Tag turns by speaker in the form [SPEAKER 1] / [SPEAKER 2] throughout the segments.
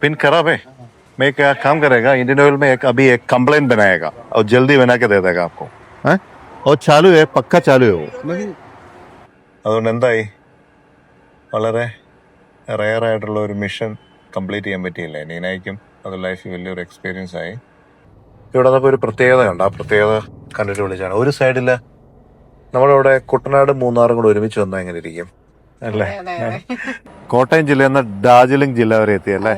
[SPEAKER 1] Pin खराब है। मैं क्या काम करेगा, इंडियन ऑयल में एक अभी एक कंप्लेंट बनाएगा और जल्दी बना के दे देगा आपको है। और चालू है, पक्का चालू है वो। അതുകൊണ്ട് എന്തായി, വളരെ റെയർ ആയിട്ടുള്ള ഒരു മിഷൻ കംപ്ലീറ്റ് ചെയ്യാൻ പറ്റിയില്ലേ. നീനായിക്കും അത് ലൈഫിൽ വലിയൊരു എക്സ്പീരിയൻസ് ആയി. ഇവിടെ വന്നപ്പോൾ ഒരു പ്രത്യേകത കണ്ട, ആ പ്രത്യേകത കണ്ടിട്ട് വിളിച്ചാണ്. ഒരു സൈഡില് നമ്മളിവിടെ കുട്ടനാടും മൂന്നാറും കൂടെ ഒരുമിച്ച് വന്നാൽ എങ്ങനെ ഇരിക്കും അല്ലേ. കോട്ടയം ജില്ലയിൽ നിന്ന് ഡാർജിലിംഗ് ജില്ല വരെ എത്തിയല്ലേ.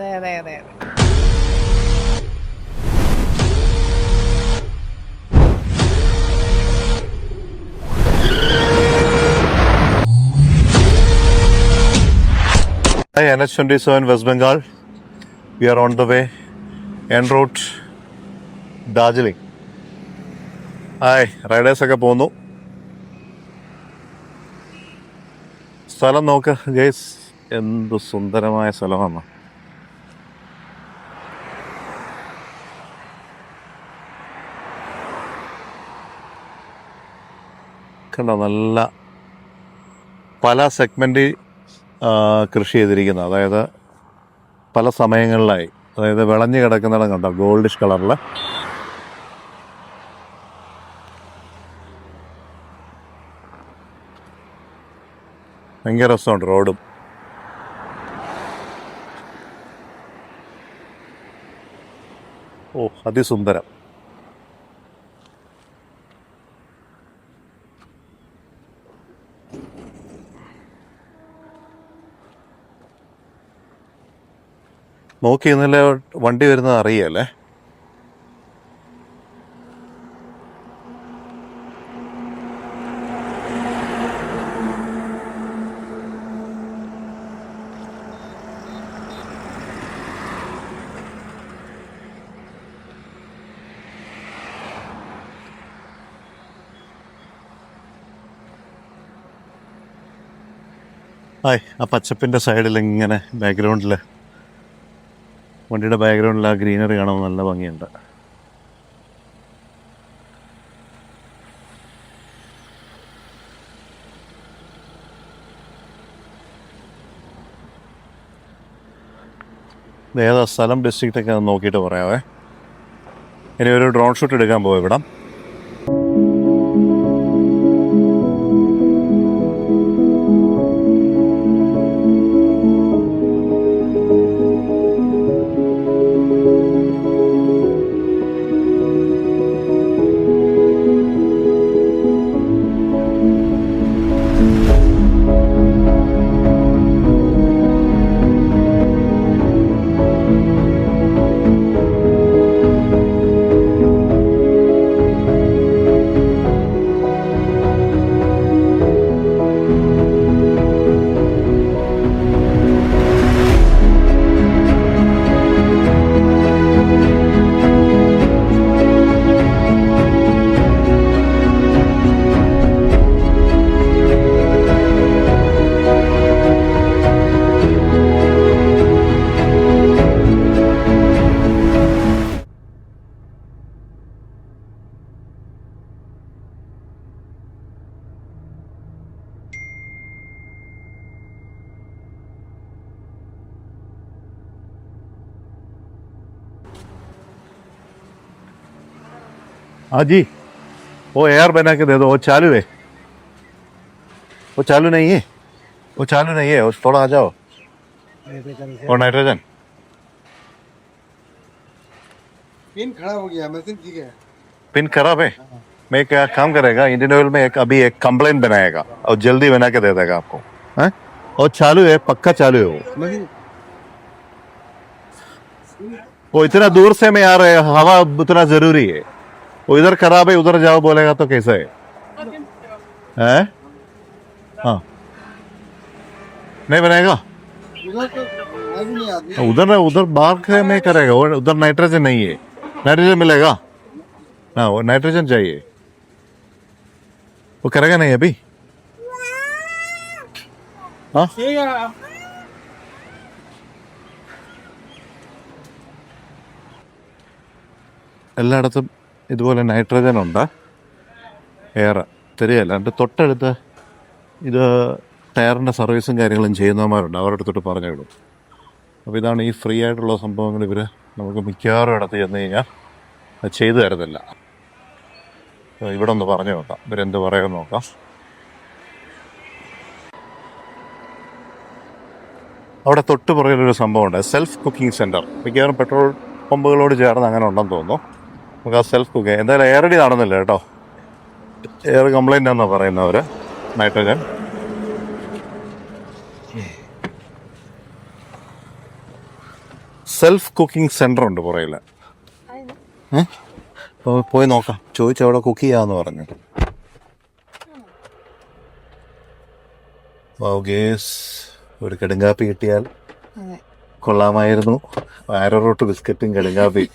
[SPEAKER 1] NH27 West Bengal. We are on the way. En route Darjeeling. Hi, റൈഡേഴ്സൊക്കെ പോന്നു. സ്ഥലം നോക്ക് ഗൈസ്, എന്ത് സുന്ദരമായ സ്ഥലമാണ്. കണ്ടോ, നല്ല പല സെഗ്മെൻറ്റ് കൃഷി ചെയ്തിരിക്കുന്നത്. അതായത് പല സമയങ്ങളിലായി, അതായത് വിളഞ്ഞു കിടക്കുന്നിടം കണ്ടോ, ഗോൾഡിഷ് കളറിൽ. ഭയങ്കര രസമുണ്ട് റോഡും. ഓ, അതിസുന്ദരം. നോക്കി ഇന്നലെ വണ്ടി വരുന്നത് അറിയല്ലേ. ഹായ്, ആ പച്ചപ്പിൻ്റെ സൈഡിൽ ഇങ്ങനെ ബാക്ക്ഗ്രൗണ്ടിൽ, വണ്ടിയുടെ ബാക്ക്ഗ്രൗണ്ടിൽ ആ ഗ്രീനറി കാണാൻ നല്ല ഭംഗിയുണ്ട്. ഏതാ സ്ഥലം, ഡിസ്ട്രിക്റ്റൊക്കെ നോക്കിയിട്ട് പറയാവേ. ഇനി ഒരു ഡ്രോൺ ഷൂട്ട് എടുക്കാൻ പോവാം ഇവിടെ. हाँ जी, वो एयर बना के दे दो, वो चालू है। वो चालू नहीं है, वो चालू नहीं है, उस थोड़ा आ जाओ। और नाइट्रोजन
[SPEAKER 2] पिन खराब हो गया, मशीन ठीक है।
[SPEAKER 1] पिन खराब है। मैं क्या काम करेगा, इंडियन ऑयल में एक अभी एक कंप्लेंट बनाएगा और जल्दी बना के दे देगा आपको है। और चालू है, पक्का चालू है वो।
[SPEAKER 2] मशीन
[SPEAKER 1] वो इतना दूर से मैं आ रहा है, हवा उतना जरूरी है। वो इधर खराब है, उधर जाओ बोलेगा तो कैसे है? हाँ, नहीं बनाएगा।
[SPEAKER 2] उधर तो आगे नहीं आती।
[SPEAKER 1] उधर उधर बाहर में करेगा वो, उधर नाइट्रोजन नहीं है। नाइट्रोजन मिलेगा ना, वो नाइट्रोजन चाहिए, वो करेगा नहीं अभी। हाँ, എല്ലായിടത്തും ഇതുപോലെ നൈട്രജൻ ഉണ്ട്. എയർ തരികയല്ല. എൻ്റെ തൊട്ടടുത്ത് ഇത് ടയറിൻ്റെ സർവീസും കാര്യങ്ങളും ചെയ്യുന്നവന്മാരുണ്ട്, അവരുടെ അടുത്തോട്ട് പറഞ്ഞു വിടും. അപ്പോൾ ഇതാണ് ഈ ഫ്രീ ആയിട്ടുള്ള സംഭവങ്ങൾ ഇവർ നമുക്ക് മിക്കവാറും ഇടത്ത് ചെന്ന് കഴിഞ്ഞാൽ അത് ചെയ്തു തരത്തില്ല. ഇവിടെ ഒന്ന് പറഞ്ഞു നോക്കാം, ഇവരെന്ത് പറയുമെന്ന് നോക്കാം. അവിടെ തൊട്ട് പുറകിലൊരു സംഭവമുണ്ട്, സെൽഫ് കുക്കിംഗ് സെൻറ്റർ. മിക്കവാറും പെട്രോൾ പമ്പുകളോട് ചേർന്ന് അങ്ങനെ ഉണ്ടെന്ന് തോന്നുന്നു. നമുക്ക് ആ സെൽഫ് കുക്കിംഗ് എന്തായാലും എയറടി നടന്നില്ല കേട്ടോ. എയർ കംപ്ലൈൻ്റ് ആണെന്നാണ് പറയുന്നവർ, നൈട്രജൻ. സെൽഫ് കുക്കിംഗ് സെൻറ്റർ ഉണ്ട് പുറകിൽ. അപ്പോൾ പോയി നോക്കാം. ചോദിച്ചവിടെ കുക്ക് ചെയ്യാമെന്ന് പറഞ്ഞു. ഗേസ് ഒരു കടുങ്കാപ്പി കിട്ടിയാൽ കൊള്ളാമായിരുന്നു. ആരോറോട്ട് ബിസ്ക്കറ്റും കടുങ്കാപ്പി.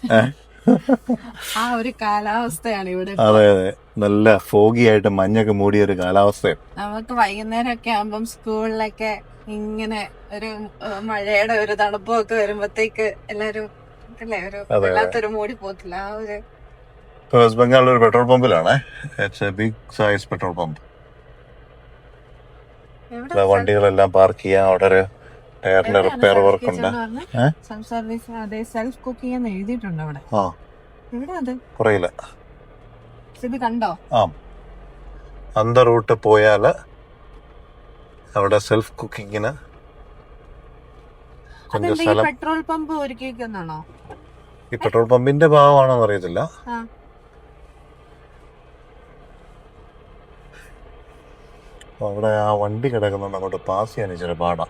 [SPEAKER 3] ആ ഒരു കാലാവസ്ഥയാണ് ഇവിടെ.
[SPEAKER 1] അതെ അതെ, നല്ല ഫോഗി ആയിട്ട് മഞ്ഞൊക്കെ മൂടിയ ഒരു കാലാവസ്ഥയാണ്.
[SPEAKER 3] നമുക്ക് വൈകുന്നേരം ഒക്കെ ആകുമ്പം സ്കൂളിലൊക്കെ ഇങ്ങനെ ഒരു മഴയുടെ ഒരു തണുപ്പും ഒക്കെ വരുമ്പത്തേക്ക് എല്ലാരും അല്ലേ ഒരു വല്ലാത്തൊരു മൂടി പോത്തില്ല. ആ ഒരു
[SPEAKER 1] വെസ്റ്റ് ബംഗാളിൽ ഒരു പെട്രോൾ പമ്പിലാണ്. It's a big size petrol pump. വണ്ടികളെല്ലാം പാർക്ക് ചെയ്യാൻ അവിടെ ഒരു ടയറിന്റെ റിപ്പയർ വർക്ക് ഉണ്ട്.
[SPEAKER 3] സെൽഫ് കുക്കിംഗ് എന്ന് എഴുതിയിട്ടുണ്ട് അവിടെ. എവിടെ അത്?
[SPEAKER 1] കുറയില്ല.
[SPEAKER 3] ഇത് കണ്ടോ?
[SPEAKER 1] ആ, അന്ത റൂട്ട് പോയാൽ അവിടെ സെൽഫ് കുക്കിങ്ങിന് கொஞ்சம் സ്ഥലം.
[SPEAKER 3] പെട്രോൾ പമ്പ് ഒരുക്കിയിരിക്കുന്നതാണോ?
[SPEAKER 1] ഈ പെട്രോൾ പമ്പിന്റെ ഭാഗമാണോ അറിയത്തില്ല. അവിടെ ആ വണ്ടി കിടക്കുന്നുണ്ട്, അങ്ങോട്ട് പാസ് ചെയ്യാൻ ഇച്ചിരി പാടാ.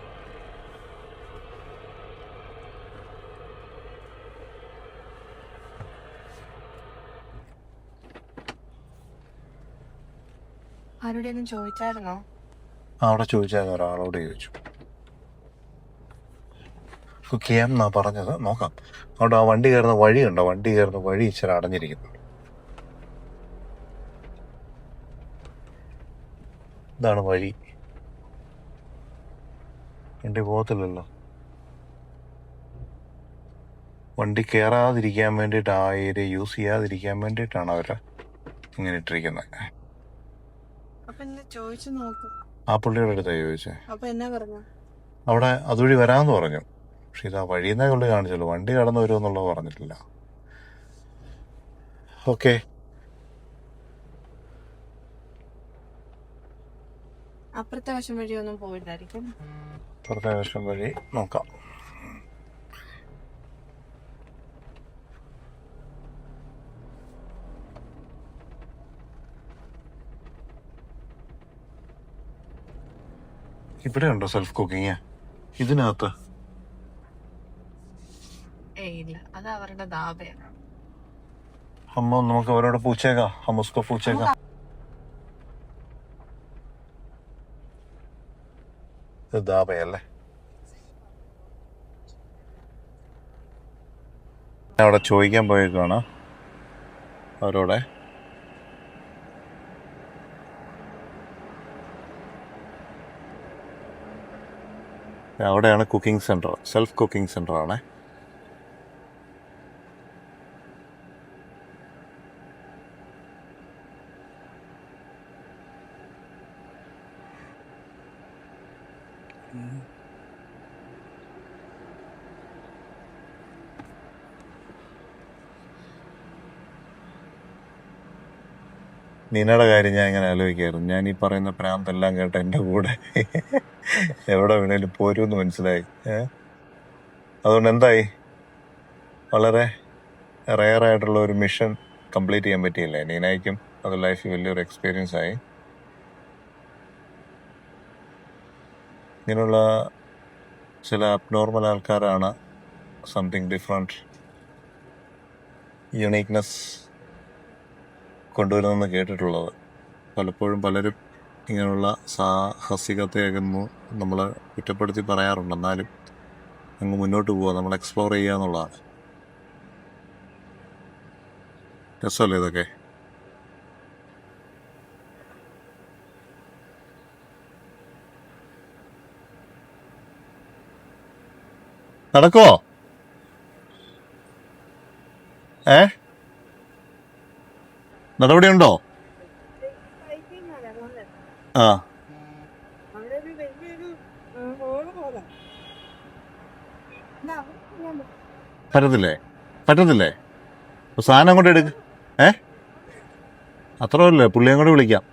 [SPEAKER 3] ആരോടെയൊന്നും ചോദിച്ചായിരുന്നോ?
[SPEAKER 1] അവിടെ ചോദിച്ചാൽ ഒരാളോട് ചോദിച്ചു. കുക്ക് ചെയ്യാം എന്നാ പറഞ്ഞത്. നോക്കാം. അവിടെ ആ വണ്ടി കയറുന്ന വഴിയുണ്ടോ? വണ്ടി കയറുന്ന വഴി ഇച്ചിരി അടഞ്ഞിരിക്കുന്നു. ഇതാണ് വഴി. വണ്ടി പോകത്തില്ലല്ലോ. വണ്ടി കയറാതിരിക്കാൻ വേണ്ടിയിട്ട്, ആ ഏരിയ യൂസ് ചെയ്യാതിരിക്കാൻ വേണ്ടിയിട്ടാണ് അവർ ഇങ്ങനെ ഇട്ടിരിക്കുന്നത്. ആ പുള്ളിയുടെ അടുത്താ ചോദിച്ചേ. അവിടെ അതുവഴി വരാമെന്ന് പറഞ്ഞു. പക്ഷെ ഇതാ വഴിയെന്നേ പുള്ളി കാണിച്ചല്ലോ, വണ്ടി കടന്നു വരുമെന്നുള്ളത് പറഞ്ഞിട്ടില്ല. ഓക്കെ,
[SPEAKER 3] അപ്പുറത്തെ വശം വഴി ഒന്നും പോയിട്ടായിരിക്കും.
[SPEAKER 1] അപ്പുറത്തെ വശം വഴി നോക്കാം. ഇവിടെ ഉണ്ടോ സെൽഫ് കുക്കിങ് ഇതിനകത്ത്?
[SPEAKER 3] ഇല്ല, അത് അവരുടെ ദാബയാണ്.
[SPEAKER 1] അമ്മ നമുക്ക് അവരോട് പൂച്ചേക്കാം. हम उसको पूछेगा. ഇത് ദാബയല്ലേ? അവിടെ ചോദിക്കാൻ പോയേക്കാണ് അവരോടെ. അവിടെയാണ് cooking centre, self cooking centre ആണ്. നീനയുടെ കാര്യം ഞാൻ ഇങ്ങനെ ആലോചിക്കായിരുന്നു. ഞാൻ ഈ പറയുന്ന പ്രാന്തെല്ലാം കേട്ട എൻ്റെ കൂടെ എവിടെ വേണേലും പോരുമെന്ന് മനസ്സിലായി. അതുകൊണ്ട് എന്തായി, വളരെ റെയറായിട്ടുള്ള ഒരു മിഷൻ കംപ്ലീറ്റ് ചെയ്യാൻ പറ്റിയില്ലേ നീനായിക്കും? അത് ലൈഫിൽ വലിയൊരു എക്സ്പീരിയൻസ് ആയി. ഇങ്ങനെയുള്ള ചില അബ്നോർമൽ ആൾക്കാരാണ് സംതിങ് ഡിഫറെൻറ്റ്, യുണീക്നെസ് കൊണ്ടുവരുന്നെന്ന് കേട്ടിട്ടുള്ളത്. പലപ്പോഴും പലരും ഇങ്ങനെയുള്ള സാഹസികതയൊക്കെ നമ്മളെ കുറ്റപ്പെടുത്തി പറയാറുണ്ട്. എന്നാലും അങ്ങ് മുന്നോട്ട് പോവുക, നമ്മൾ എക്സ്പ്ലോർ ചെയ്യുക എന്നുള്ളതാണ്. രസമല്ലേ ഇതൊക്കെ? നടക്കുവോ? നടപടിയുണ്ടോ? ആ, പറ്റത്തില്ലേ സാധനം കൊണ്ട് എടുക്ക്. അത്രയല്ലേ, പുള്ളിയും കൂടെ വിളിക്കാം.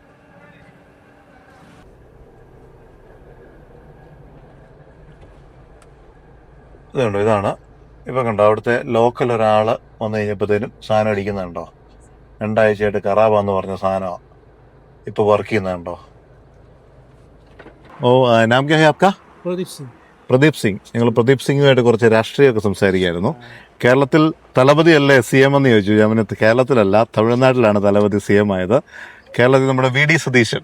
[SPEAKER 1] ഇതുണ്ടോ, ഇതാണ് ഇപ്പം കണ്ടോ അവിടുത്തെ ലോക്കൽ ഒരാൾ വന്നു കഴിഞ്ഞപ്പോഴത്തേനും സാധനം അടിക്കുന്നുണ്ടോ. 2 ആഴ്ചയായിട്ട് ഖറാബാന്ന് പറഞ്ഞ സാധനമാണ് ഇപ്പോൾ വർക്ക് ചെയ്യുന്നുണ്ടോ. ഓ നാം ക്യാ ഹൈ ആപ്കാ? പ്രദീപ് സിംഗ്. ഞങ്ങൾ പ്രദീപ് സിംഗുമായിട്ട് കുറച്ച് രാഷ്ട്രീയമൊക്കെ സംസാരിക്കായിരുന്നു. കേരളത്തിൽ തലപതി അല്ലേ CM എന്ന് ചോദിച്ചു. ഞാൻ കേരളത്തിലല്ല, തമിഴ്നാട്ടിലാണ് തലപതി CM ആയത്. കേരളത്തിൽ നമ്മുടെ VD സതീശൻ,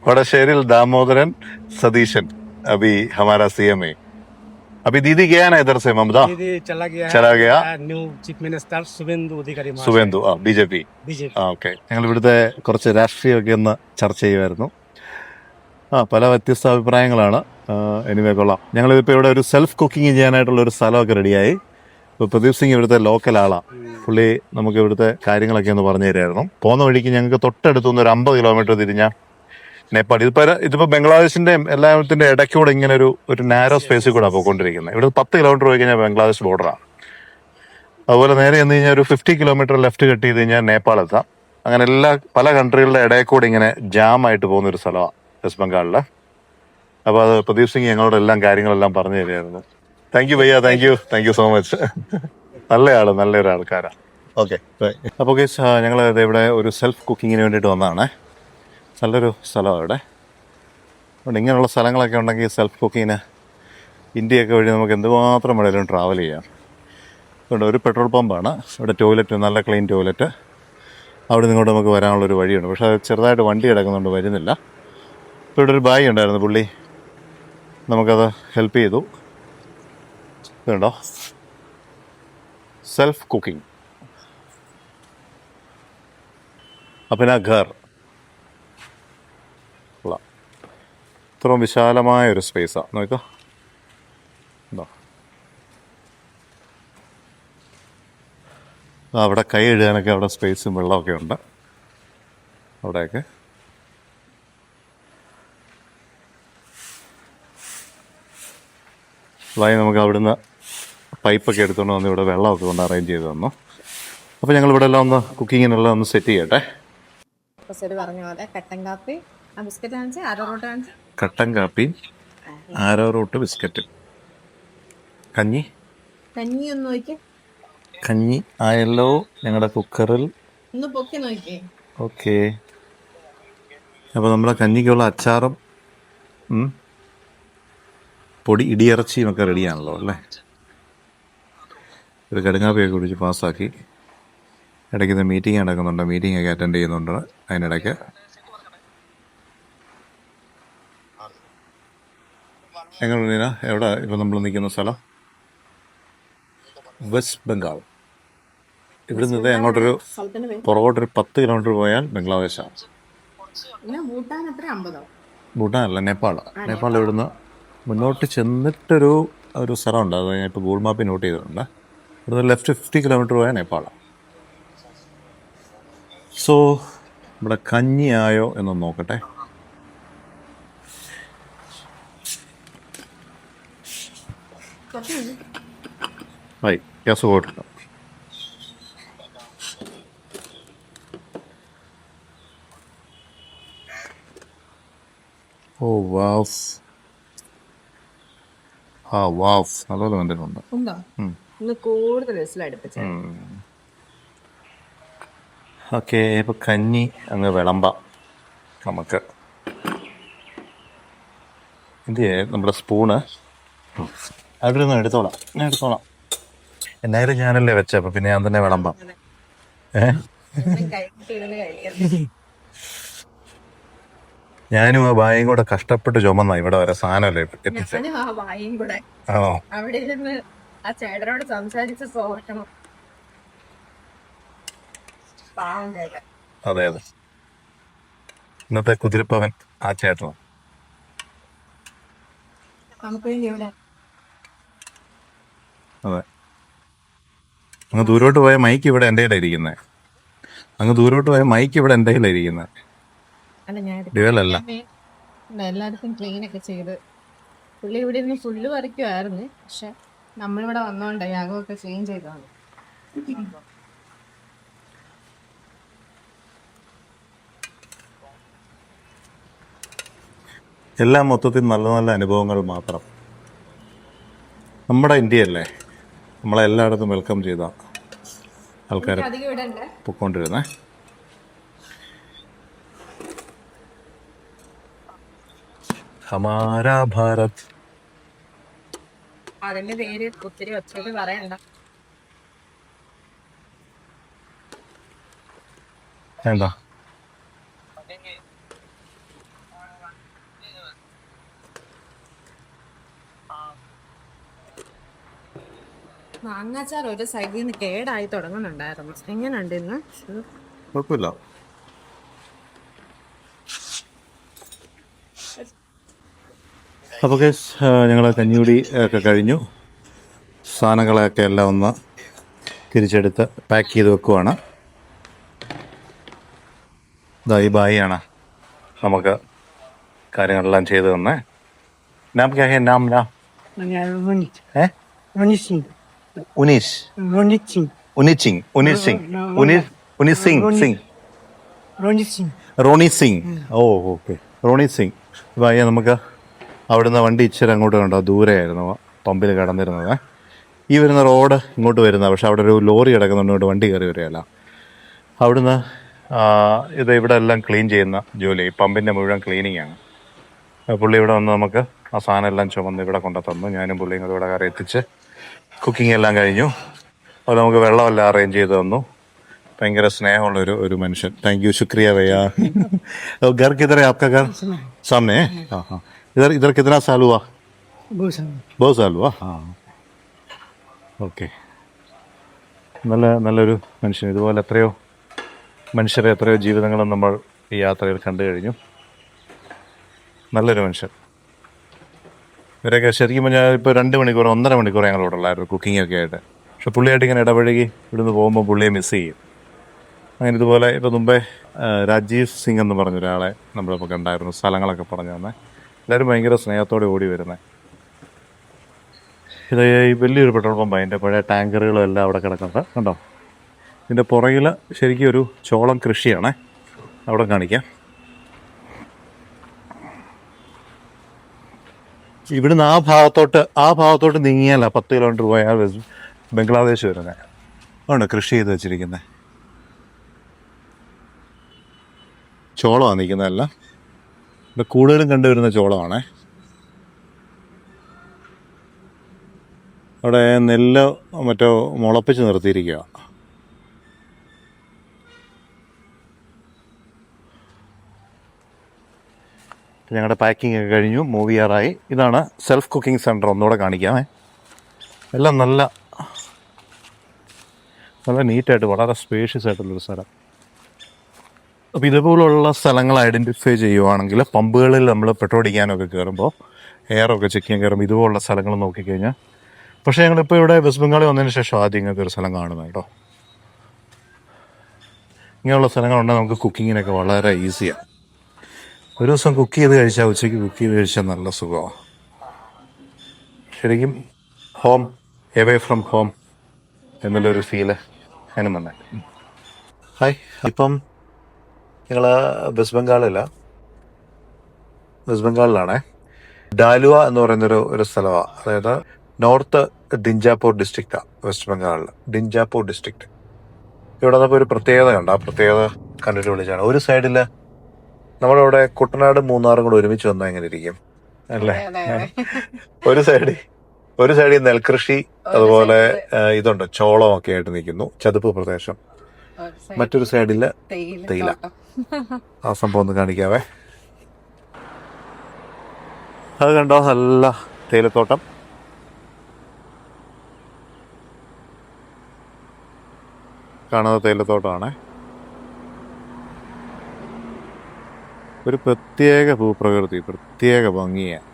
[SPEAKER 1] വടശ്ശേരിയിൽ ദാമോദരൻ സതീശൻ अभी हमारा CM है. अभी दीदी गया ना इधर से, ममता
[SPEAKER 4] दीदी
[SPEAKER 1] चला गया.
[SPEAKER 4] न्यू चीफ मिनिस्टर शुभेंदु अधिकारी
[SPEAKER 1] സുവേന്ദു BJP. ഓക്കെ, ഞങ്ങൾ ഇവിടുത്തെ കുറച്ച് രാഷ്ട്രീയമൊക്കെ ഒന്ന് ചർച്ച ചെയ്യുമായിരുന്നു. പല വ്യത്യസ്ത അഭിപ്രായങ്ങളാണ്. എനിവേ കൊള്ളാം. ഞങ്ങളിപ്പോൾ ഇവിടെ ഒരു സെൽഫ് കുക്കിംഗ് ചെയ്യാനായിട്ടുള്ള ഒരു സ്ഥലമൊക്കെ റെഡിയായി. ഇപ്പോൾ പ്രദീപ് സിംഗ് ഇവിടുത്തെ ലോക്കൽ ആളാണ്. പുള്ളി നമുക്ക് ഇവിടുത്തെ കാര്യങ്ങളൊക്കെ ഒന്ന് പറഞ്ഞു തരുമായിരുന്നു. പോകുന്ന വഴിക്ക് ഞങ്ങൾക്ക് തൊട്ടടുത്തുനിന്ന് ഒരു 50 കിലോമീറ്റർ തിരിഞ്ഞാൽ നേപ്പാൾ. ഇതിപ്പോൾ ബംഗ്ലാദേശിൻ്റെ എല്ലാത്തിൻ്റെ ഇടയ്ക്കൂടെ ഇങ്ങനെ ഒരു നാരോ സ്പേസിൽ കൂടെ പോയിക്കൊണ്ടിരിക്കുന്നത്. ഇവിടെ 10 കിലോമീറ്റർ പോയി കഴിഞ്ഞാൽ ബംഗ്ലാദേശ് ബോർഡറാണ്. അതുപോലെ നേരെ ചെന്ന് കഴിഞ്ഞാൽ ഒരു 50 കിലോമീറ്റർ ലെഫ്റ്റ് കട്ട് ചെയ്ത് കഴിഞ്ഞാൽ നേപ്പാൾ എത്താം. അങ്ങനെ പല കൺട്രികളുടെ ഇടയിൽ കൂടെ ഇങ്ങനെ ജാമായിട്ട് പോകുന്നൊരു സ്ഥലമാണ് വെസ്റ്റ് ബംഗാളിൽ. അപ്പോൾ അത് പ്രദീപ് സിംഗ് ഞങ്ങളോട് എല്ലാം കാര്യങ്ങളെല്ലാം പറഞ്ഞു തരുമായിരുന്നു. താങ്ക് യു ഭയ്യ, താങ്ക് യു സോ മച്ച്. നല്ലൊരു ആൾക്കാരാണ്. ഓക്കെ, അപ്പോൾ കേസ് ഞങ്ങൾ ഇവിടെ ഒരു സെൽഫ് കുക്കിങ്ങിന് വേണ്ടിയിട്ട് വന്നതാണ്. നല്ലൊരു സ്ഥലമാണ് ഇവിടെ. അതുകൊണ്ട് ഇങ്ങനെയുള്ള സ്ഥലങ്ങളൊക്കെ ഉണ്ടെങ്കിൽ സെൽഫ് കുക്കിങ്ങിന് ഇന്ത്യയൊക്കെ വഴി നമുക്ക് എന്തുമാത്രം വേണേലും ട്രാവൽ ചെയ്യാം. അതുകൊണ്ട് ഒരു പെട്രോൾ പമ്പാണ് ഇവിടെ. ടോയ്ലറ്റ്, നല്ല ക്ലീൻ ടോയ്ലറ്റ്. അവിടെ നിങ്ങോട്ട് നമുക്ക് വരാനുള്ളൊരു വഴിയുണ്ട്. പക്ഷേ അത് ചെറുതായിട്ട് വണ്ടി കിടക്കുന്നുണ്ട്, വരുന്നില്ല. ഇപ്പോൾ ഇവിടെ ഒരു ബായി ഉണ്ടായിരുന്നു, പുള്ളി നമുക്കത് ഹെൽപ്പ് ചെയ്തു. ഇതുണ്ടോ, സെൽഫ് കുക്കിംഗ് അപ്പിന ഘർ. ഇത്രയും വിശാലമായൊരു സ്പേസാണ്. നോക്കാം, ഉണ്ടോ, അവിടെ കൈ ഇടാനൊക്കെ അവിടെ സ്പേസും വെള്ളമൊക്കെ ഉണ്ട് അവിടെയൊക്കെ. നമുക്ക് അവിടുന്ന് പൈപ്പൊക്കെ എടുത്തുകൊണ്ട് വന്ന് ഇവിടെ വെള്ളമൊക്കെ കൊണ്ട് അറേഞ്ച് ചെയ്ത് തന്നു. അപ്പോൾ ഞങ്ങൾ ഇവിടെ എല്ലാം ഒന്ന് കുക്കിങ്ങിനെല്ലാം ഒന്ന് സെറ്റ് ചെയ്യട്ടെ.
[SPEAKER 3] പറഞ്ഞ പോലെ കട്ടൻ കാപ്പി, ബിസ്ക്കറ്റ് കാണിച്ച്,
[SPEAKER 1] കട്ടൻ കാപ്പി, ആരോറൂട്ട് ബിസ്ക്കറ്റ്, കഞ്ഞി
[SPEAKER 3] ഒന്ന് നോക്കി,
[SPEAKER 1] കഞ്ഞി ആയല്ലോ ഞങ്ങളുടെ കുക്കറിൽ.
[SPEAKER 3] ഒന്ന് പൊക്കി നോക്കി.
[SPEAKER 1] ഓക്കെ, അപ്പോൾ നമ്മളെ കഞ്ഞിക്കുള്ള അച്ചാറും പൊടി ഇടിയിറച്ചിയും ഒക്കെ റെഡിയാണല്ലോ അല്ലേ. ഒരു കടുങ്ങാപ്പിയൊക്കെ കുടിച്ച് പാസ്സാക്കി. ഇടയ്ക്ക് മീറ്റിംഗ് നടക്കുന്നുണ്ട്, മീറ്റിംഗൊക്കെ അറ്റൻഡ് ചെയ്യുന്നുണ്ട്. അതിനിടയ്ക്ക് എങ്ങനെ എവിടെ ഇപ്പം നമ്മൾ നിൽക്കുന്ന സ്ഥലം? വെസ്റ്റ് ബംഗാൾ. ഇവിടെ നിന്ന് അങ്ങോട്ടൊരു പുറകോട്ടൊരു 10 കിലോമീറ്റർ പോയാൽ ബംഗ്ലാദേശാണ്. ഭൂട്ടാനല്ല, നേപ്പാൾ. ഇവിടുന്ന് മുന്നോട്ട് ചെന്നിട്ടൊരു സ്ഥലമുണ്ട്, അത് ഞാൻ ഇപ്പോൾ ഗൂഗിൾ മാപ്പിൽ നോട്ട് ചെയ്തിട്ടുണ്ട്. ഇവിടുന്ന് ലെഫ്റ്റ് 50 കിലോമീറ്റർ പോയാൽ നേപ്പാളാണ്. സോ ഇവിടെ കഞ്ഞിയായോ എന്നൊന്ന് നോക്കട്ടെ. ഗ്യാസ് പോയിട്ടുണ്ട്. ഓ വാവ്, നല്ലപോലെ വന്നിട്ടുണ്ട്. ഓക്കെ, ഇപ്പൊ കഞ്ഞി അങ്ങ് വിളമ്പാം നമുക്ക്. എന്ത് ചെയ്യാം, നമ്മുടെ സ്പൂണ് അവിടെ നിന്ന് ഞാൻ എടുത്തോളാം. എന്നായാലും ഞാനല്ലേ വെച്ച, അപ്പൊ പിന്നെ ഞാൻ തന്നെ വിളമ്പാം. ഞാനും ആ വായും കൂടെ കഷ്ടപ്പെട്ട് ചുമന്ന ഇവിടെ വരെ സാധനമല്ലേ എത്തിച്ചത്. അതെ, ഇന്നത്തെ കുതിരപ്പവൻ ആ ചേട്ടനാണ്. അതെ, അങ്ങ് ദൂരോട്ട് പോയ മൈക്ക് ഇവിടെ എൻ്റെ കയ്യിലിരിക്കുന്നത്. ഡ്യുവലല്ല.
[SPEAKER 3] എല്ലായിടത്തും ക്ലീൻ ഒക്കെ ചെയ്ത് പുള്ളി ഇവിടെ ഇരുന്ന് ഫുള്ള് പറിക്കുമായിരുന്നു. പക്ഷെ നമ്മളിവിടെ വന്നോണ്ട് യാഗമൊക്കെ ക്ലീൻ ചെയ്തതാണ്.
[SPEAKER 1] എല്ലാം മൊത്തത്തിൽ നല്ല നല്ല അനുഭവങ്ങൾ മാത്രം. നമ്മുടെ ഇന്ത്യയല്ലേ, നമ്മളെ എല്ലായിടത്തും വെൽക്കം ചെയ്ത ആൾക്കാരെ
[SPEAKER 3] അധികം ഇവിടെ ഉണ്ട്.
[SPEAKER 1] പൊക്കോണ്ടിരുന്നേ. ഹമാരാ ഭാരത്.
[SPEAKER 3] അതിന്റെ പേര് ഒത്തിരി ഒച്ചയ്ക്ക് പറയണ്ട.
[SPEAKER 1] എന്താ
[SPEAKER 3] മാങ്ങാച്ചാർ ഒരു സൈഡിൽ നിന്ന് കേടായി തുടങ്ങുന്നുണ്ടായിരുന്നു. എങ്ങനെയുണ്ട് ഇന്ന്?
[SPEAKER 1] കുഴപ്പമില്ല. അപ്പോൾ ഞങ്ങൾ കഞ്ഞിയൂടി ഒക്കെ കഴിഞ്ഞു. സാധനങ്ങളൊക്കെ എല്ലാം ഒന്ന് തിരിച്ചെടുത്ത് പാക്ക് ചെയ്ത് വെക്കുവാണ്. ഈ ബായിയാണ് നമുക്ക് കാര്യങ്ങളെല്ലാം ചെയ്തു തന്നെ. നാം ക്യാ ഹേ? നാം ഉനീഷ് ഉനിച്ചിങ് റോണി സിംഗ്. ഓ ഓക്കെ, റോണി സിംഗ്. ഭായി നമുക്ക് അവിടുന്ന് വണ്ടി ഇച്ചിരി അങ്ങോട്ട് കണ്ടോ, ദൂരെയായിരുന്നു പമ്പിൽ കിടന്നിരുന്നത്. ഈ വരുന്ന റോഡ് ഇങ്ങോട്ട് വരുന്നത്, പക്ഷെ അവിടെ ഒരു ലോറി കിടക്കുന്നുണ്ട്, വണ്ടി കയറി വരികയല്ല. അവിടുന്ന് ഇത് ഇവിടെ എല്ലാം ക്ലീൻ ചെയ്യുന്ന ജോലി, പമ്പിൻ്റെ മുഴുവൻ ക്ലീനിങ്ങാണ്. പുള്ളി ഇവിടെ വന്ന് നമുക്ക് ആ സാധനം എല്ലാം ചുമന്ന് ഇവിടെ കൊണ്ടു തന്നു. ഞാനും പുള്ളിയും കൂടെ ഇവിടെ കയറി എത്തിച്ച് കുക്കിംഗ് എല്ലാം കഴിഞ്ഞു. അപ്പോൾ നമുക്ക് വെള്ളമെല്ലാം അറേഞ്ച് ചെയ്ത് തന്നു. ഭയങ്കര സ്നേഹമുള്ളൊരു ഒരു മനുഷ്യൻ. താങ്ക് യു, ശുക്രിയ ഭയ്യ. घर किधर है आपका? घर सामने है? हाँ हाँ. इधर कितना साल हुआ? बहुत साल हुआ. हाँ ഓക്കെ. നല്ലൊരു മനുഷ്യൻ. ഇതുപോലെ എത്രയോ മനുഷ്യരെ, എത്രയോ ജീവിതങ്ങളും നമ്മൾ ഈ യാത്രയിൽ കണ്ടു കഴിഞ്ഞു. നല്ലൊരു മനുഷ്യൻ. ഇവരൊക്കെ ശരിക്കും പറഞ്ഞാൽ ഇപ്പോൾ 2 മണിക്കൂർ 1.5 മണിക്കൂർ ഞങ്ങളിവിടെ ഉള്ളായിരുന്നു കുക്കിങ്ങൊക്കെ ആയിട്ട്. പക്ഷെ പുള്ളിയായിട്ട് ഇങ്ങനെ ഇടപഴകി ഇവിടുന്ന് പോകുമ്പോൾ പുള്ളിയെ മിസ് ചെയ്യും. അങ്ങനെ ഇതുപോലെ ഇപ്പോൾ മുമ്പേ രാജീവ് സിംഗ് എന്ന് പറഞ്ഞൊരാളെ നമ്മളിപ്പോൾ കണ്ടായിരുന്നു, സ്ഥലങ്ങളൊക്കെ പറഞ്ഞു തന്നെ. എല്ലാവരും ഭയങ്കര സ്നേഹത്തോടെ ഓടി വരുന്നത്. ഇത് ഈ വലിയൊരു പെട്രോൾ പമ്പ്, അതിൻ്റെ പഴയ ടാങ്കറുകളും എല്ലാം അവിടെ കിടക്കുന്നുണ്ട് കണ്ടോ. ഇതിൻ്റെ പുറകിൽ ശരിക്കും ഒരു ചോളം കൃഷിയാണേ, അവിടെ കാണിക്കാം. ഇവിടുന്ന് ആ ഭാഗത്തോട്ട് നീങ്ങിയാല 10 കിലോമീറ്റർ പോയാൽ ബംഗ്ലാദേശ് വരുന്നത്. അതുകൊണ്ട് കൃഷി ചെയ്ത് വെച്ചിരിക്കുന്നത് ചോളമാണ് നിൽക്കുന്നതല്ല. ഇവിടെ കൂടുതലും കണ്ടുവരുന്ന ചോളമാണേ. അവിടെ നെല്ല് മറ്റോ മുളപ്പിച്ച് നിർത്തിയിരിക്കുക. ഞങ്ങളുടെ പാക്കിംഗ് ഒക്കെ കഴിഞ്ഞു, മൂവ് ചെയ്യാറായി. ഇതാണ് സെൽഫ് കുക്കിംഗ് സെൻറ്റർ. ഒന്നുകൂടെ കാണിക്കാമേ. എല്ലാം നല്ല നീറ്റായിട്ട്, വളരെ സ്പേഷ്യസ് ആയിട്ടുള്ളൊരു സ്ഥലം. അപ്പോൾ ഇതുപോലുള്ള സ്ഥലങ്ങൾ ഐഡൻറ്റിഫൈ ചെയ്യുവാണെങ്കിൽ പമ്പുകളിൽ നമ്മൾ പെട്രോൾ അടിക്കാനൊക്കെ കയറുമ്പോൾ, എയറൊക്കെ ചെക്ക് ചെയ്യാൻ കയറുമ്പോൾ ഇതുപോലുള്ള സ്ഥലങ്ങൾ നോക്കിക്കഴിഞ്ഞാൽ. പക്ഷേ ഞങ്ങളിപ്പോൾ ഇവിടെ വെസ്റ്റ് ബംഗാളിൽ വന്നതിന് ശേഷം ആദ്യം ഇങ്ങനത്തെ ഒരു സ്ഥലം കാണുന്നത് കേട്ടോ. ഇങ്ങനെയുള്ള സ്ഥലങ്ങളുണ്ടെങ്കിൽ നമുക്ക് കുക്കിങ്ങിനൊക്കെ വളരെ ഈസിയാണ്. ഒരു ദിവസം കുക്ക് ചെയ്ത് കഴിച്ചാൽ, ഉച്ചയ്ക്ക് കുക്ക് ചെയ്ത് കഴിച്ചാൽ നല്ല സുഖമാണ്. ശരിക്കും ഹോം എവേ ഫ്രം ഹോം എന്നുള്ളൊരു ഫീല് അതിനും വന്നേ. ഹായ്, ഇപ്പം ഞങ്ങൾ വെസ്റ്റ് ബംഗാളിലാണേ. ഡാലുവ എന്ന് പറയുന്നൊരു സ്ഥലമാണ്. അതായത് നോർത്ത് ദിഞ്ചാപൂർ ഡിസ്ട്രിക്റ്റാണ് വെസ്റ്റ് ബംഗാളിൽ. ദിഞ്ചാപൂർ ഡിസ്ട്രിക്റ്റ്. ഇവിടെ വന്നപ്പോൾ ഒരു പ്രത്യേകത ഉണ്ട്. ആ പ്രത്യേകത കണ്ടിട്ട് വിളിച്ചാണ്. ഒരു സൈഡിൽ നമ്മളവിടെ കുട്ടനാടും മൂന്നാറും കൂടെ ഒരുമിച്ച് വന്നാൽ എങ്ങനെ ഇരിക്കും അല്ലേ? ഒരു സൈഡിൽ നെൽകൃഷി, അതുപോലെ ഇതുണ്ട്, ചോളമൊക്കെ ആയിട്ട് നിൽക്കുന്നു, ചതുപ്പ് പ്രദേശം. മറ്റൊരു സൈഡിൽ തേയില. ആ സംഭവം ഒന്ന് കാണിക്കാവേ. അത് കണ്ടോ, നല്ല തേയിലത്തോട്ടം. കാണുന്നത് തേയിലത്തോട്ടമാണേ. ഒരു പ്രത്യേക ഭൂപ്രകൃതി, പ്രത്യേക ഭംഗിയാണ്.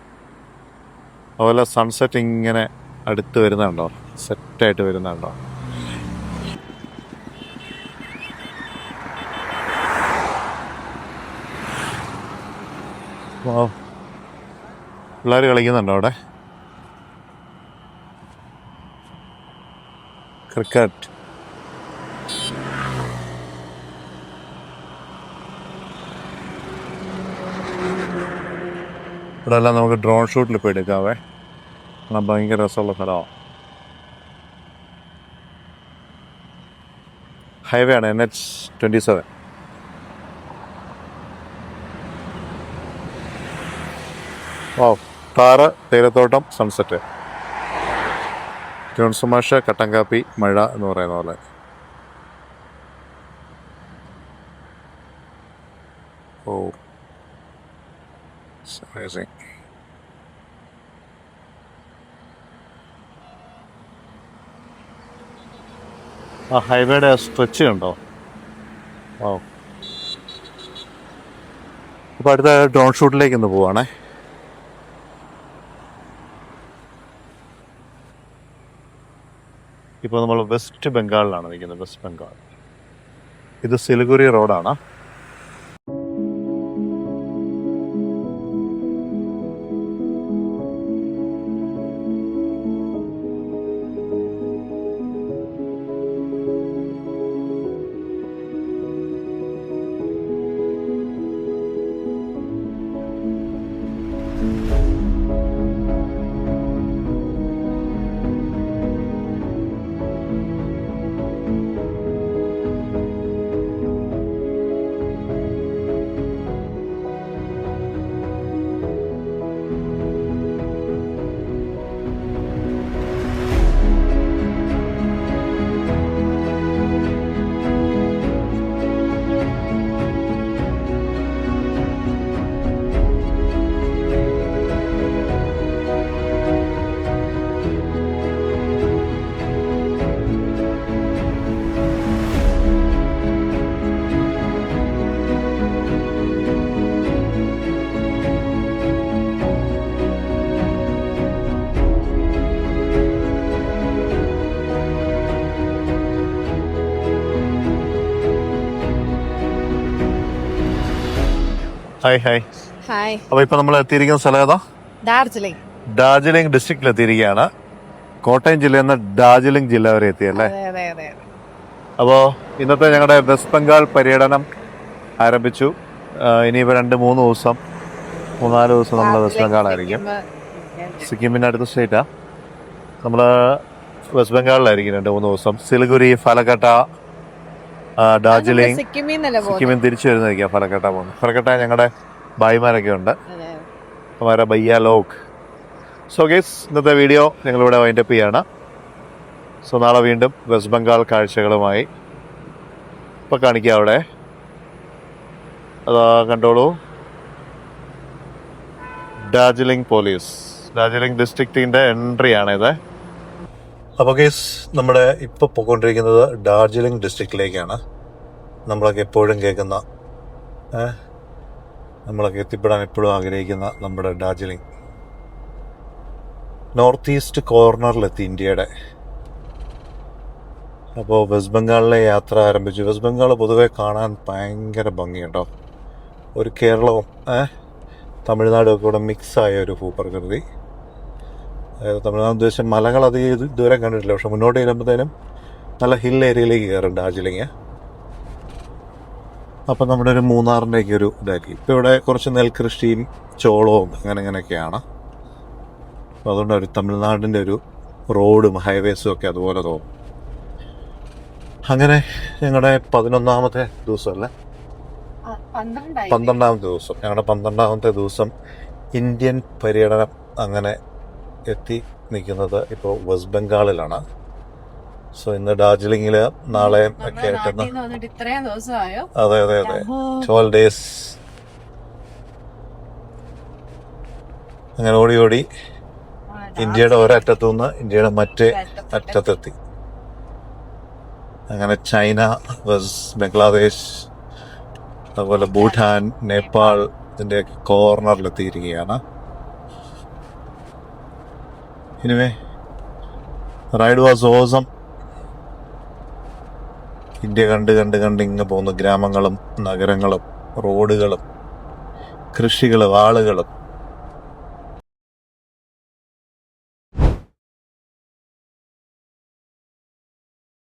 [SPEAKER 1] അതുപോലെ സൺസെറ്റ് ഇങ്ങനെ അടുത്ത് വരുന്നുണ്ടോ, സെറ്റായിട്ട് വരുന്നുണ്ടോ. പിള്ളേർ കളിക്കുന്നുണ്ടോ അവിടെ? ക്രിക്കറ്റ്. ഇവിടെ എല്ലാം നമുക്ക് ഡ്രോൺ ഷൂട്ടിൽ ഇപ്പോൾ എടുക്കാവേ. ഭയങ്കര രസമുള്ള സ്ഥലമാണ്. ഹൈവേ ആണ്, NH-27. ഓ, താറ്, തേയിലത്തോട്ടം, സൺസെറ്റ്. ജോൺസുമാഷ, കട്ടൻ കാപ്പി, മഴ എന്ന് പറയുന്ന പോലെ. ഓ, amazing. ആ ഹൈവേയുടെ സ്ട്രെച്ച് കണ്ടോ? ഓ, അപ്പോൾ അടുത്ത ഡ്രോൺ ഷൂട്ടിലേക്ക് ഒന്ന് പോവാണേ. ഇപ്പോൾ നമ്മൾ വെസ്റ്റ് ബംഗാളിലാണ് നിൽക്കുന്നത്. വെസ്റ്റ് ബംഗാൾ. ഇത് സിലിഗുരി റോഡാണ്. Hi hi.
[SPEAKER 3] ഹായ്.
[SPEAKER 1] അപ്പോൾ ഇപ്പോൾ നമ്മൾ എത്തിയിരിക്കുന്ന സ്ഥലം ഏതാ?
[SPEAKER 3] ഡാർജിലിംഗ്.
[SPEAKER 1] ഡാർജിലിംഗ് ഡിസ്ട്രിക്റ്റിൽ എത്തിയിരിക്കുകയാണ്. കോട്ടയം ജില്ലയിൽ നിന്ന് ഡാർജിലിംഗ് ജില്ല വരെ എത്തിയല്ലേ? അപ്പോൾ ഇന്നത്തെ ഞങ്ങളുടെ വെസ്റ്റ് ബംഗാൾ പര്യടനം ആരംഭിച്ചു. ഇനിയിപ്പോൾ 2-3 ദിവസം 3-4 ദിവസം നമ്മൾ വെസ്റ്റ് ബംഗാളായിരിക്കും. സിക്കിമിൻ്റെ അടുത്ത സ്റ്റേറ്റാണ്. നമ്മൾ വെസ്റ്റ് ബംഗാളിലായിരിക്കും 2-3 ദിവസം. സിലിഗുരി, ഫലക്കട്ട, ഡാർജിലിംഗ്, സിക്കിമിൽ തിരിച്ചു വരുന്നതായിരിക്കാം. ഫലക്കട്ട പോകുന്നത്. ഫലക്കട്ട ഞങ്ങളുടെ ഭായിമാരൊക്കെ ഉണ്ട്. ഹമാരാ ഭയ്യ ലോക്. സോ ഗൈസ്, ഇന്നത്തെ വീഡിയോ ഞങ്ങളിവിടെ വൈൻഡപ്പ് ചെയ്യാണ്. സോ നാളെ വീണ്ടും വെസ്റ്റ് ബംഗാൾ കാഴ്ചകളുമായി. ഇപ്പം കാണിക്കാം അവിടെ. അതാ കണ്ടോളൂ, ഡാർജിലിംഗ് പോലീസ്, ഡാർജിലിംഗ് ഡിസ്ട്രിക്റ്റിൻ്റെ എൻട്രി ആണിത്. അപ്പോൾ ഗൈസ്, നമ്മുടെ ഇപ്പോൾ പോയിക്കൊണ്ടിരിക്കുന്നത് ഡാർജിലിംഗ് ഡിസ്ട്രിക്റ്റിലേക്കാണ്. നമ്മളൊക്കെ എപ്പോഴും കേൾക്കുന്ന, നമ്മളൊക്കെ എത്തിപ്പെടാൻ എപ്പോഴും ആഗ്രഹിക്കുന്ന നമ്മുടെ ഡാർജിലിംഗ്. നോർത്ത് ഈസ്റ്റ് കോർണറിലെത്തി ഇന്ത്യയുടെ. അപ്പോൾ വെസ്റ്റ് ബംഗാളിലെ യാത്ര ആരംഭിച്ചു. വെസ്റ്റ് ബംഗാൾ പൊതുവെ കാണാൻ ഭയങ്കര ഭംഗിയുണ്ടോ. ഒരു കേരളവും തമിഴ്നാടും ഒക്കെ കൂടെ മിക്സായ ഒരു ഭൂപ്രകൃതി. അതായത് തമിഴ്നാട് ഉദ്ദേശം മലകൾ അധികം ദൂരം കണ്ടിട്ടില്ല, പക്ഷെ മുന്നോട്ട് ചെല്ലുമ്പോഴത്തേനും നല്ല ഹിൽ ഏരിയയിലേക്ക് കയറും ഡാർജിലിംഗ്. അപ്പം നമ്മുടെ ഒരു മൂന്നാറിൻ്റെയൊക്കെ ഒരു ഇതായിരിക്കും. ഇപ്പോൾ ഇവിടെ കുറച്ച് നെൽകൃഷിയും ചോളവും അങ്ങനെയൊക്കെയാണ്. അപ്പോൾ അതുകൊണ്ട് ഒരു തമിഴ്നാടിൻ്റെ ഒരു റോഡും ഹൈവേസും ഒക്കെ അതുപോലെ തോന്നും. അങ്ങനെ ഞങ്ങളുടെ 11ാമത്തെ ദിവസമല്ലേ, 12ാമത്തെ ദിവസം, ഞങ്ങളുടെ 12ാമത്തെ ദിവസം ഇന്ത്യൻ പര്യടനം അങ്ങനെ എത്തി നിൽക്കുന്നത് ഇപ്പോൾ വെസ്റ്റ് ബംഗാളിലാണ്. സോ ഇന്ന് ഡാർജിലിംഗിൽ, നാളെ ഒക്കെ ആയിട്ട്. അതെ അതെ അതെ, 12 days അങ്ങനെ ഓടി ഓടി ഇന്ത്യയുടെ ഒരറ്റത്തു നിന്ന് ഇന്ത്യയുടെ മറ്റേ അറ്റത്തെത്തി. അങ്ങനെ ചൈന, ബംഗ്ലാദേശ്, അതുപോലെ ഭൂട്ടാൻ, നേപ്പാൾ, ഇതിൻ്റെ കോർണറിലെത്തിയിരിക്കുകയാണ്. Anyway, ride was awesome. India കണ്ട് കണ്ട് കണ്ട് ഇങ്ങ് പോകുന്നു. ഗ്രാമങ്ങളും നഗരങ്ങളും റോഡുകളും കൃഷികളും ആളുകളും